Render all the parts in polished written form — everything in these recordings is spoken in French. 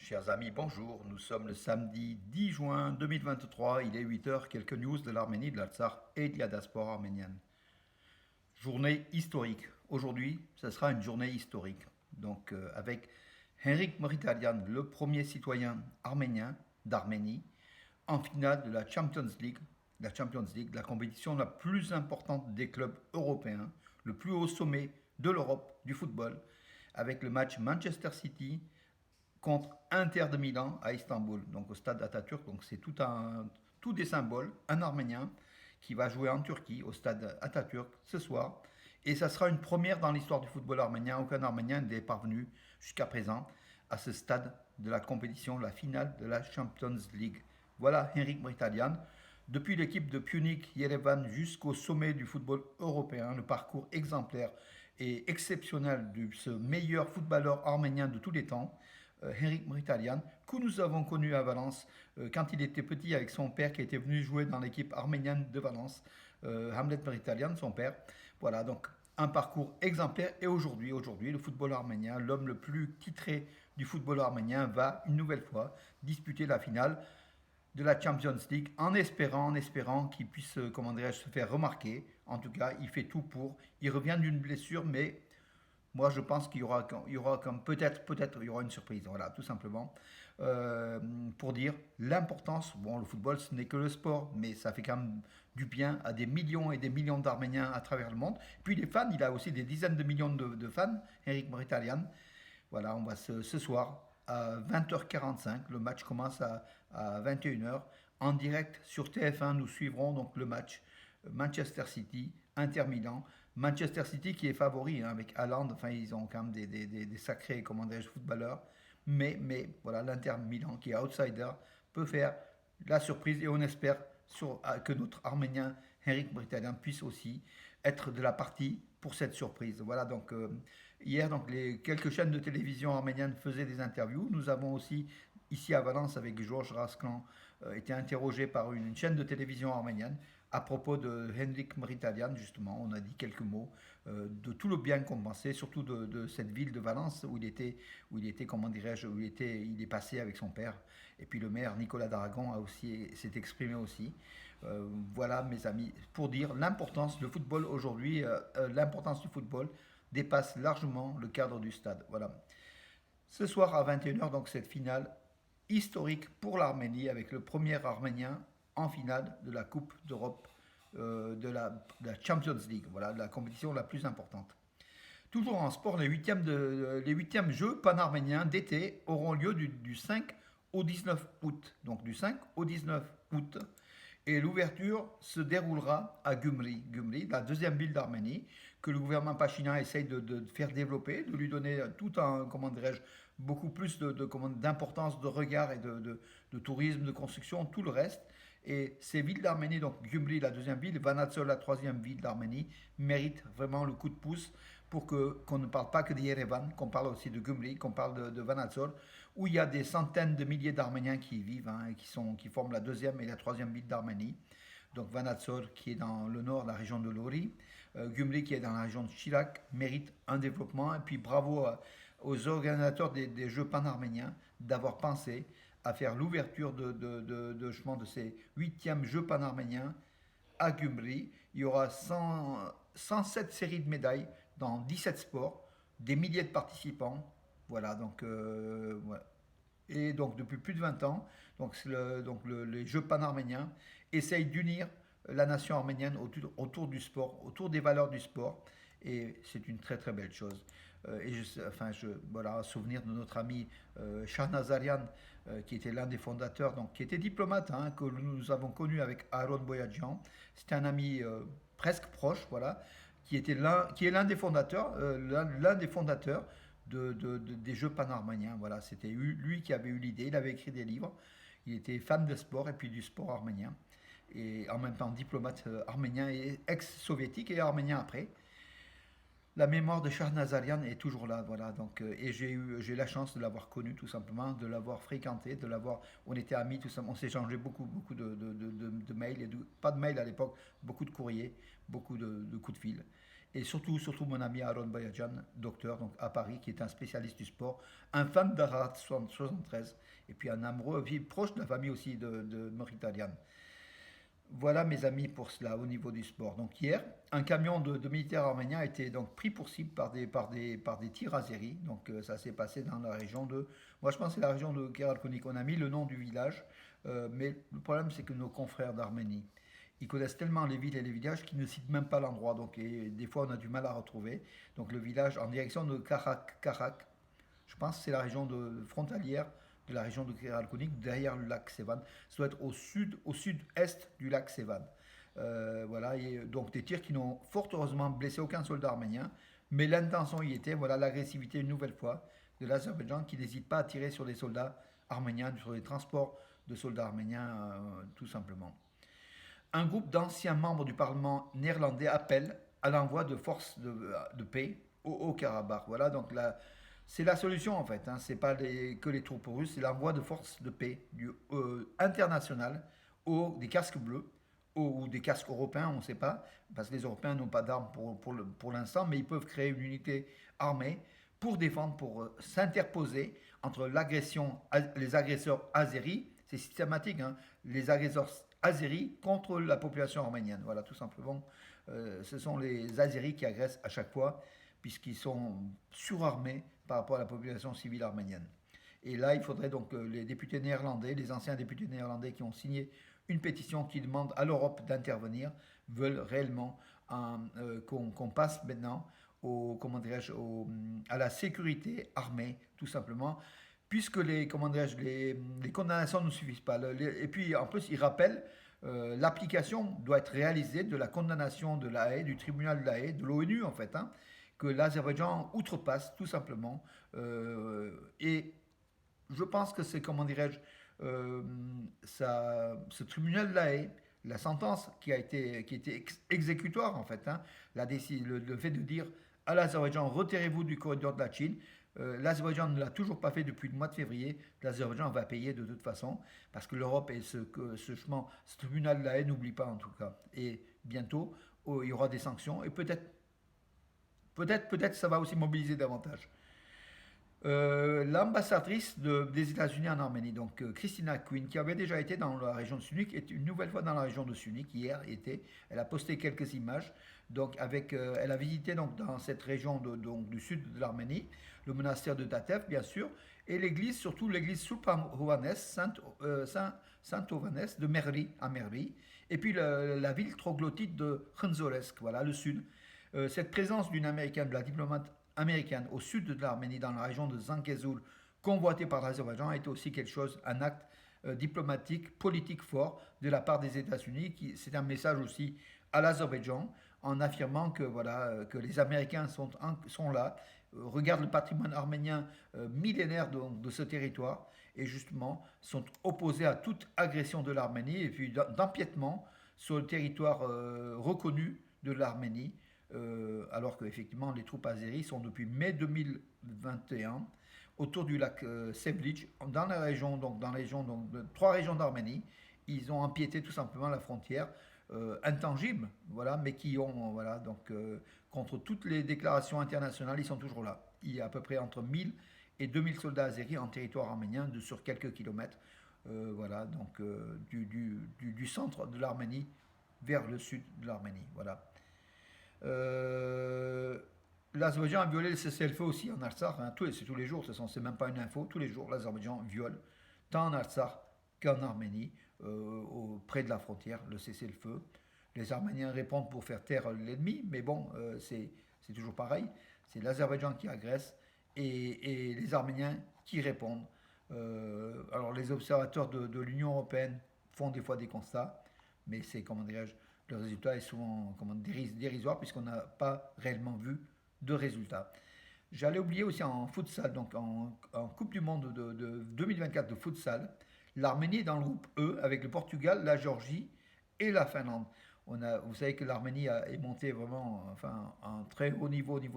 Chers amis, bonjour. Nous sommes le samedi 10 juin 2023. Il est 8 heures. Quelques news de l'Arménie, de l'Artsakh et de la diaspora arménienne. Journée historique. Aujourd'hui, ce sera une journée historique. Avec Henrik Mkhitaryan, le premier citoyen arménien d'Arménie, en finale de la Champions League, la compétition la plus importante des clubs européens, le plus haut sommet de l'Europe du football, avec le match Manchester City contre Inter de Milan à Istanbul, donc au stade Atatürk. Donc c'est tout des symboles, un Arménien qui va jouer en Turquie au stade Atatürk ce soir. Et ça sera une première dans l'histoire du football arménien. Aucun Arménien n'est parvenu jusqu'à présent à ce stade de la compétition, la finale de la Champions League. Voilà Henrik Mkhitaryan. Depuis l'équipe de Punic Yerevan jusqu'au sommet du football européen, le parcours exemplaire et exceptionnel de ce meilleur footballeur arménien de tous les temps, Henrik Mkhitaryan, que nous avons connu à Valence quand il était petit avec son père qui était venu jouer dans l'équipe arménienne de Valence, Hamlet Mkhitaryan, son père. Voilà, donc un parcours exemplaire. Et aujourd'hui, le football arménien, l'homme le plus titré du football arménien, va une nouvelle fois disputer la finale de la Champions League en espérant qu'il puisse, comment dirais-je, se faire remarquer. En tout cas, il fait tout pour. Il revient d'une blessure, mais moi, je pense qu'il y aura comme peut-être, il y aura une surprise. Voilà, tout simplement. Euh, pour dire l'importance. Bon, le football, ce n'est que le sport, mais ça fait quand même du bien à des millions et des millions d'Arméniens à travers le monde. Puis les fans, il a aussi des dizaines de millions de fans, Eric Mkhitaryan. Voilà, on va ce soir à 20h45. Le match commence à 21h. En direct sur TF1, nous suivrons donc le match Manchester City, Inter Milan. Manchester City qui est favori hein, avec Haaland. Enfin, ils ont quand même des sacrés, comment dirais-je, footballeurs. Mais voilà, l'Inter Milan qui est outsider peut faire la surprise et on espère que notre Arménien Henrik Mkhitaryan puisse aussi être de la partie pour cette surprise. Voilà donc hier donc quelques chaînes de télévision arméniennes faisaient des interviews. Nous avons aussi ici à Valence avec Georges Rasclan été interrogé par une chaîne de télévision arménienne à propos de Henrik Mkhitaryan justement. On a dit quelques mots de tout le bien qu'on pensait, surtout de cette ville de Valence où il était comment dirais-je, il est passé avec son père. Et puis le maire Nicolas Daragon s'est exprimé aussi. Voilà mes amis, pour dire l'importance du football aujourd'hui, l'importance du football dépasse largement le cadre du stade. Voilà. Ce soir à 21h, donc cette finale historique pour l'Arménie avec le premier Arménien en finale de la Coupe d'Europe de la Champions League, voilà, de la compétition la plus importante. Toujours en sport, les huitièmes Jeux panarméniens d'été auront lieu du 5 au 19 août. Donc du 5 au 19 août. Et l'ouverture se déroulera à Gümri, la deuxième ville d'Arménie, que le gouvernement Pachinian essaye de faire développer, de lui donner tout un, comment dirais-je, beaucoup plus d'importance, de regard et de tourisme, de construction, tout le reste. Et ces villes d'Arménie, donc Gümri, la deuxième ville, Vanatsol, la troisième ville d'Arménie, méritent vraiment le coup de pouce pour qu'on ne parle pas que d'Yerevan, qu'on parle aussi de Gümri, qu'on parle de Vanatsol, où il y a des centaines de milliers d'Arméniens qui y vivent hein, et qui forment la deuxième et la troisième ville d'Arménie. Donc Vanatsor qui est dans le nord, la région de Lori, Gümri qui est dans la région de Chirac, mérite un développement. Et puis bravo aux organisateurs des Jeux panarméniens d'avoir pensé à faire l'ouverture de ces huitièmes Jeux panarméniens à Gümri. Il y aura 107 séries de médailles dans 17 sports, des milliers de participants. Voilà, donc, voilà. Et donc depuis plus de 20 ans, les Jeux panarméniens essayent d'unir la nation arménienne autour du sport, autour des valeurs du sport. Et c'est une très très belle chose. Voilà, un souvenir de notre ami Shahnazarian, qui était l'un des fondateurs, donc qui était diplomate, hein, que nous avons connu avec Aaron Boyadjian. C'était un ami presque proche, voilà, qui est l'un des fondateurs, l'un des fondateurs des Jeux panarméniens. Voilà, c'était lui qui avait eu l'idée. Il avait écrit des livres. Il était fan de sport et puis du sport arménien. Et en même temps diplomate arménien et ex-soviétique et arménien après. La mémoire de Shahnazarian est toujours là, voilà. Donc, et j'ai eu la chance de l'avoir connu tout simplement, de l'avoir fréquenté, on était amis tout simplement, on s'est échangé beaucoup de mails, pas de mails à l'époque, beaucoup de courriers, beaucoup de coups de fil. et surtout mon ami Aaron Bayajan, docteur donc à Paris, qui est un spécialiste du sport, un fan d'Arat 73, et puis un amoureux, puis proche de la famille aussi de Mauritanienne. Voilà mes amis pour cela au niveau du sport. Donc hier, un camion de militaires arméniens a été donc pris pour cible par des tirs azéris. Donc ça s'est passé dans la région de... Moi je pense que c'est la région de Keralkonik. On a mis le nom du village, mais le problème c'est que nos confrères d'Arménie, ils connaissent tellement les villes et les villages qu'ils ne citent même pas l'endroit. Donc et des fois on a du mal à retrouver. Donc le village en direction de Karak, je pense que c'est la région frontalière de la région de Keralkonik, derrière le lac Sevan. Ça doit être au sud-est du lac Sevan. Voilà, et donc des tirs qui n'ont fort heureusement blessé aucun soldat arménien, mais l'intention y était, voilà l'agressivité une nouvelle fois de l'Azerbaïdjan qui n'hésite pas à tirer sur les soldats arméniens, sur les transports de soldats arméniens, tout simplement. Un groupe d'anciens membres du Parlement néerlandais appelle à l'envoi de forces de paix au Karabakh. Voilà, donc c'est la solution en fait. Hein. C'est pas que les troupes russes, c'est l'envoi de forces de paix internationales des casques bleus ou des casques européens, on ne sait pas, parce que les Européens n'ont pas d'armes pour l'instant, mais ils peuvent créer une unité armée pour défendre, pour s'interposer entre les agresseurs azéris, c'est systématique, hein, les agresseurs azéris contre la population arménienne. Voilà, tout simplement. Ce sont les azéris qui agressent à chaque fois, puisqu'ils sont surarmés par rapport à la population civile arménienne. Et là, il faudrait donc que les députés néerlandais, les anciens députés néerlandais qui ont signé une pétition qui demande à l'Europe d'intervenir, veulent réellement qu'on passe maintenant à la sécurité armée, tout simplement, puisque les condamnations ne suffisent pas. Et puis, en plus, il rappelle l'application doit être réalisée de la condamnation de la Haye, du tribunal de la Haye, de l'ONU en fait, hein, que l'Azerbaïdjan outrepasse tout simplement. Et je pense que c'est, comment dirais-je, ce tribunal de la Haye, la sentence qui était exécutoire en fait, hein, le fait de dire à l'Azerbaïdjan retirez-vous du corridor de la Chine. L'Azerbaïdjan ne l'a toujours pas fait depuis le mois de février. L'Azerbaïdjan va payer de toute façon parce que l'Europe et ce tribunal de la Haye n'oublie pas en tout cas. Et bientôt, il y aura des sanctions et peut-être ça va aussi mobiliser davantage. L'ambassadrice des États-Unis en Arménie, donc Christina Quinn, qui avait déjà été dans la région de Sunik, est une nouvelle fois dans la région de Sunik hier été. Elle a posté quelques images. Donc elle a visité donc dans cette région donc, du sud de l'Arménie, le monastère de Tatev bien sûr, et l'église, surtout l'église Sulpan Hovhannes, Saint Hovhannes de Merli à Merli, et puis la ville troglodyte de Khanzoresk, voilà le sud. Cette présence d'une américaine, de la diplomate américaine au sud de l'Arménie, dans la région de Zangezur, convoitée par l'Azerbaïdjan, a été aussi quelque chose, un acte diplomatique, politique fort de la part des États-Unis. C'est un message aussi à l'Azerbaïdjan en affirmant que, voilà, que les Américains sont là, regardent le patrimoine arménien millénaire de ce territoire et justement sont opposés à toute agression de l'Arménie et puis d'empiètement sur le territoire reconnu de l'Arménie alors qu'effectivement les troupes azéries sont depuis mai 2021 autour du lac Sevlij, dans la région, de trois régions d'Arménie. Ils ont empiété tout simplement la frontière intangible, voilà, mais qui ont, voilà, donc contre toutes les déclarations internationales, ils sont toujours là. Il y a à peu près entre 1000 et 2000 soldats azéris en territoire arménien sur quelques kilomètres, voilà, donc du centre de l'Arménie vers le sud de l'Arménie, voilà. Euh, L'Azerbaïdjan a violé le cessez-le-feu aussi en Artsakh. Hein, c'est tous les jours, c'est même pas une info. Tous les jours, l'Azerbaïdjan viole, tant en Artsakh qu'en Arménie, près de la frontière, le cessez-le-feu. Les Arméniens répondent pour faire taire l'ennemi, mais bon, c'est toujours pareil. C'est l'Azerbaïdjan qui agresse et les Arméniens qui répondent. Alors, les observateurs de l'Union européenne font des fois des constats, mais c'est, comment dirais-je, le résultat est souvent dérisoire puisqu'on n'a pas réellement vu de résultat. J'allais oublier aussi en futsal, donc en Coupe du Monde de 2024 de futsal, l'Arménie est dans le groupe E avec le Portugal, la Géorgie et la Finlande. Vous savez que l'Arménie est montée vraiment enfin, à un très haut niveau du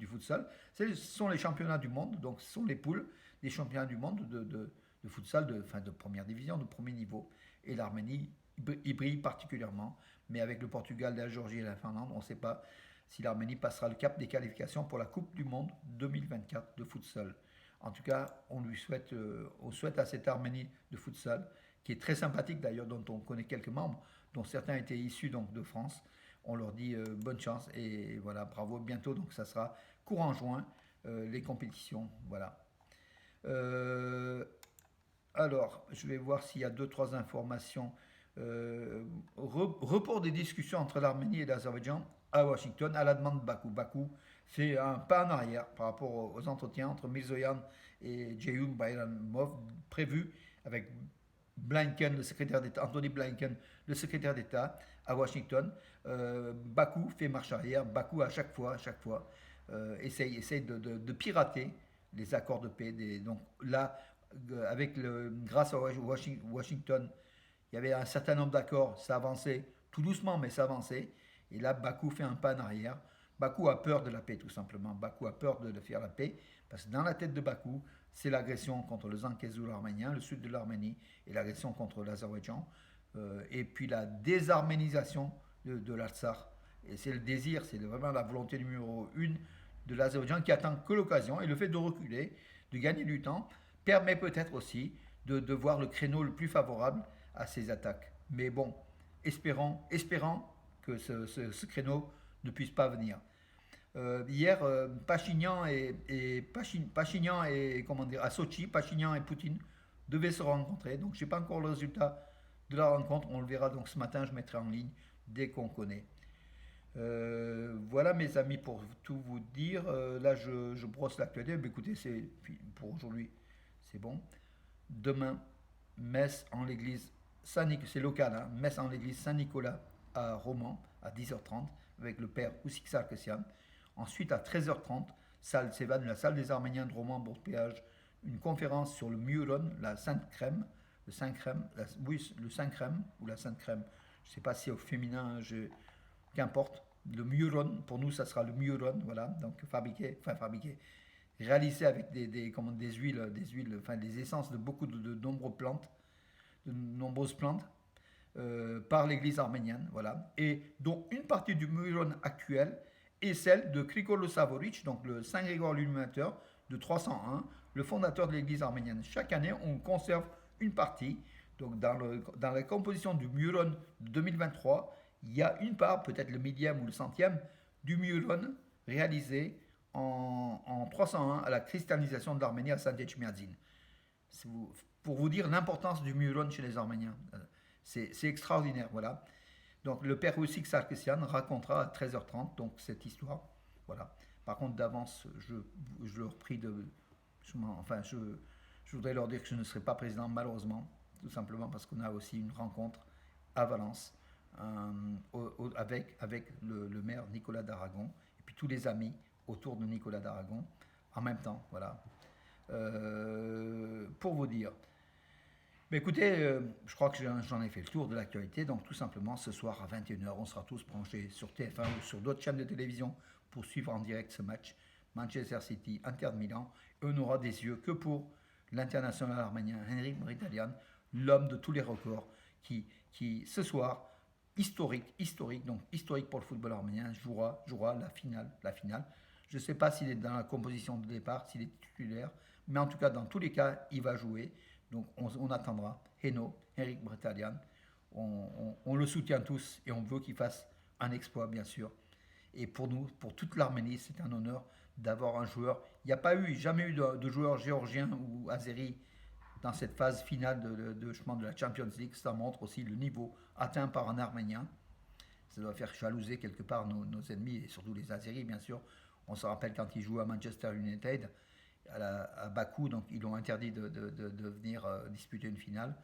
futsal. Ce sont les championnats du monde, donc ce sont les poules des championnats du monde de futsal de première division, de premier niveau. Et l'Arménie y brille particulièrement, mais avec le Portugal, la Géorgie et la Finlande, on ne sait pas. si l'Arménie passera le cap des qualifications pour la Coupe du Monde 2024 de futsal. En tout cas, on souhaite à cette Arménie de futsal, qui est très sympathique d'ailleurs, dont on connaît quelques membres, dont certains étaient issus donc de France. On leur dit bonne chance et voilà, bravo. Bientôt, donc ça sera courant juin, les compétitions. Voilà. Euh, alors, je vais voir s'il y a deux, trois informations. Report des discussions entre l'Arménie et l'Azerbaïdjan à Washington à la demande de Bakou. Bakou fait un pas en arrière par rapport aux entretiens entre Mirzoyan et Ceyhun Bayramov prévus avec Blinken, le secrétaire d'État, Anthony Blinken, le secrétaire d'État à Washington. Bakou fait marche arrière. Bakou à chaque fois, essaye de pirater les accords de paix. Donc là, grâce à Washington, il y avait un certain nombre d'accords, ça avançait tout doucement, mais ça avançait. Et là, Bakou fait un pas en arrière. Bakou a peur de la paix, tout simplement. Bakou a peur de faire la paix, parce que dans la tête de Bakou, c'est l'agression contre le Zankezur arménien, le sud de l'Arménie, et l'agression contre l'Azerbaïdjan, et puis la désarménisation de l'Artsakh. Et c'est le désir, c'est vraiment la volonté numéro une de l'Azerbaïdjan qui attend que l'occasion, et le fait de reculer, de gagner du temps, permet peut-être aussi de voir le créneau le plus favorable à ces attaques. Mais bon, espérons que ce créneau ne puisse pas venir. Hier, Pachinian et comment dire, à Sochi, Pachinian et Poutine devaient se rencontrer. Donc, je n'ai pas encore le résultat de la rencontre. On le verra donc ce matin. Je mettrai en ligne dès qu'on connaît. Voilà mes amis pour tout vous dire. Là, je brosse l'actualité. Mais écoutez, pour aujourd'hui, c'est bon. Demain, messe en l'église Saint-Nicolas, c'est local, hein, messe en l'église Saint-Nicolas à Romans à 10h30 avec le père Oussik Sarkessian. Ensuite, à 13h30, salle Sévan, la salle des Arméniens de Romans, Bourg-Péage, une conférence sur le Muron, la Sainte Crème, oui, le Saint Crème ou la Sainte Crème. Je ne sais pas si au féminin, qu'importe. Le Muron, pour nous, ça sera le Muron, voilà. Donc fabriqué, réalisé avec des huiles, enfin des essences de beaucoup de nombreuses plantes, par l'Église arménienne, voilà, et dont une partie du Muron actuel est celle de Krikolo Savoric, donc le Saint Grégoire l'Illuminateur de 301, le fondateur de l'Église arménienne. Chaque année, on conserve une partie. Donc dans la composition du Muron de 2023, il y a une part, peut-être le millième ou le centième, du Muron réalisé en 301 à la christianisation de l'Arménie à Saint-Etchmiadzin. Pour vous dire l'importance du Muron chez les Arméniens. C'est extraordinaire, voilà. Donc le père Oussik Sarkessian racontera à 13h30 donc cette histoire. Voilà. Par contre, d'avance, je leur prie de. Enfin, je voudrais leur dire que je ne serai pas président, malheureusement, tout simplement parce qu'on a aussi une rencontre à Valence avec le maire Nicolas d'Aragon et puis tous les amis autour de Nicolas d'Aragon en même temps. Voilà. Pour vous dire. Mais écoutez, je crois que j'en ai fait le tour de l'actualité. Donc tout simplement, ce soir à 21h, on sera tous branchés sur TF1 ou sur d'autres chaînes de télévision pour suivre en direct ce match Manchester City, Inter de Milan. Et on n'aura des yeux que pour l'international arménien Henrik Mkhitaryan, l'homme de tous les records, qui ce soir, historique pour le football arménien, jouera la finale. Je ne sais pas s'il est dans la composition de départ, s'il est titulaire, mais en tout cas, dans tous les cas, il va jouer. Donc on attendra Henrik Mkhitaryan. On le soutient tous et on veut qu'il fasse un exploit, bien sûr. Et pour nous, pour toute l'Arménie, c'est un honneur d'avoir un joueur. Il n'y a jamais eu de joueur géorgien ou azéri dans cette phase finale de la Champions League. Ça montre aussi le niveau atteint par un Arménien. Ça doit faire jalouser quelque part nos ennemis, et surtout les Azéris, bien sûr. On se rappelle quand ils jouent à Manchester United, à Bakou, donc ils l'ont interdit de venir disputer une finale.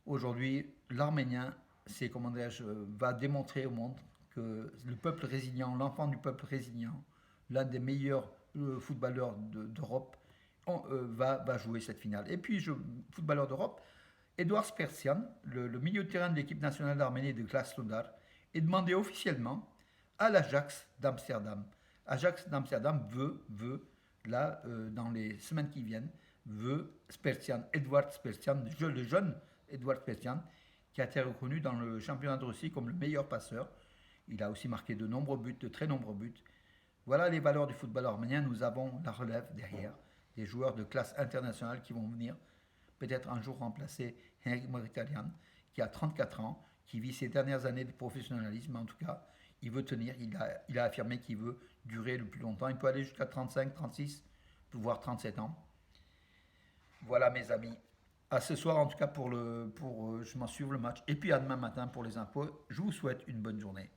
Aujourd'hui, l'Arménien, va démontrer au monde que le peuple résilient, l'enfant du peuple résilient, l'un des meilleurs footballeurs d'Europe, va jouer cette finale. Et puis, footballeur d'Europe, Edouard Spersian, le milieu de terrain de l'équipe nationale d'Arménie de Krasnodar, est demandé officiellement à l'Ajax d'Amsterdam. Ajax d'Amsterdam veut là, dans les semaines qui viennent, veut Edouard Spersian, le jeune Edouard Spersian, qui a été reconnu dans le championnat de Russie comme le meilleur passeur. Il a aussi marqué de nombreux buts, de très nombreux buts. Voilà les valeurs du football arménien. Nous avons la relève derrière, des joueurs de classe internationale qui vont venir peut-être un jour remplacer Henrik Mkhitaryan, qui a 34 ans, qui vit ses dernières années de professionnalisme. En tout cas, il veut tenir, il a affirmé qu'il veut durer le plus longtemps. Il peut aller jusqu'à 35, 36, voire 37 ans. Voilà mes amis. À ce soir en tout cas pour je m'en suivre le match. Et puis à demain matin pour les infos. Je vous souhaite une bonne journée.